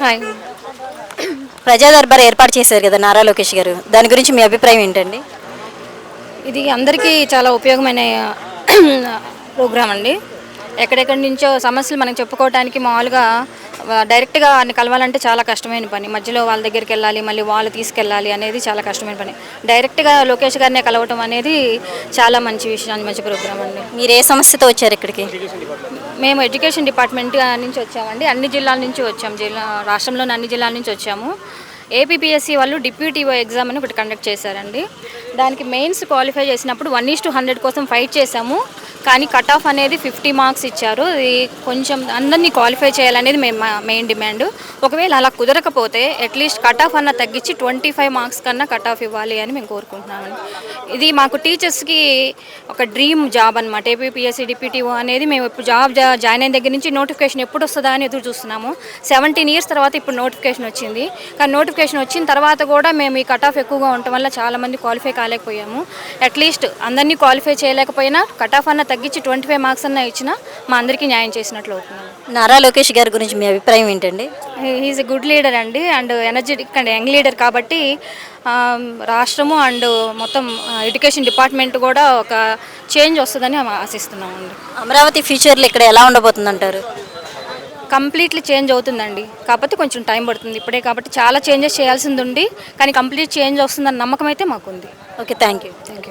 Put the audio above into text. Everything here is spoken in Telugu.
హాయ్. ప్రజా దర్బార్ ఏర్పాటు చేశారు కదా నారా లోకేష్ గారు, దాని గురించి మీ అభిప్రాయం ఏంటండి? ఇది అందరికీ చాలా ఉపయోగమైన ప్రోగ్రామ్ అండి. ఎక్కడెక్కడి నుంచో సమస్యలు మనం చెప్పుకోవడానికి మామూలుగా డైరెక్ట్గా వారిని కలవాలంటే చాలా కష్టమైన పని. మధ్యలో వాళ్ళ దగ్గరికి వెళ్ళాలి, మళ్ళీ వాళ్ళు తీసుకెళ్ళాలి అనేది చాలా కష్టమైన పని. డైరెక్ట్గా లోకేష్ గారినే కలవటం అనేది చాలా మంచి విషయం, మంచి ప్రోగ్రామ్ అండి. మీరు ఏ సమస్యతో వచ్చారు ఇక్కడికి? మేము ఎడ్యుకేషన్ డిపార్ట్మెంట్ నుంచి వచ్చామండి. అన్ని జిల్లాల నుంచి వచ్చాము, రాష్ట్రంలోని అన్ని జిల్లాల నుంచి వచ్చాము. ఏపీపీఎస్సీ వాళ్ళు డిప్యూటీఓ ఎగ్జామ్ అని ఒకటి కండక్ట్ చేశారండి. దానికి మెయిన్స్ క్వాలిఫై చేసినప్పుడు 1:100 కోసం ఫైట్ చేశాము. కానీ కట్ ఆఫ్ అనేది 50 మార్క్స్ ఇచ్చారు. ఇది కొంచెం అందరినీ క్వాలిఫై చేయాలనేది మేము మెయిన్ డిమాండ్. ఒకవేళ అలా కుదరకపోతే అట్లీస్ట్ కట్ ఆఫ్ అన్న తగ్గించి 25 మార్క్స్ కన్నా కట్ ఆఫ్ ఇవ్వాలి అని మేము కోరుకుంటున్నామండి. ఇది మాకు టీచర్స్కి ఒక డ్రీమ్ జాబ్ అనమాట. ఏపీపీఎస్సీ డిప్యూటీఓ అనేది మేము ఇప్పుడు జాయిన్ అయిన దగ్గర నుంచి నోటిఫికేషన్ ఎప్పుడు వస్తుందా అని ఎదురు చూస్తున్నాము. 17 ఇయర్స్ తర్వాత ఇప్పుడు నోటిఫికేషన్ వచ్చింది. కానీ నోటిఫికేషన్ వచ్చిన తర్వాత కూడా మేము ఈ కట్ ఆఫ్ ఎక్కువగా ఉండటం వల్ల చాలామంది క్వాలిఫై కాలేకపోయాము. అట్లీస్ట్ అందరినీ క్వాలిఫై చేయలేకపోయినా కట్ ఆఫ్ అన్న తగ్గించి 25 మార్క్స్ అన్న ఇచ్చినా మా అందరికీ న్యాయం చేసినట్లు అవుతుంది. నారా లోకేష్ గారి గురించి మీ అభిప్రాయం ఏంటండి? హీఈస్ ఎ గుడ్ లీడర్ అండి, and energetic and young leader. కాబట్టి రాష్ట్రము అండ్ మొత్తం ఎడ్యుకేషన్ డిపార్ట్మెంట్ కూడా ఒక చేంజ్ వస్తుందని ఆశిస్తున్నామండి. అమరావతి ఫ్యూచర్లో ఇక్కడ ఎలా ఉండబోతుందంటారు? కంప్లీట్లీ చేంజ్ అవుతుందండి, కాకపోతే కొంచెం టైం పడుతుంది ఇప్పుడే. కాబట్టి చాలా చేంజెస్ చేయాల్సింది ఉంది, కానీ కంప్లీట్ చేంజ్ వస్తుందన్న నమ్మకం అయితే మాకుంది. Okay, thank you. Thank you.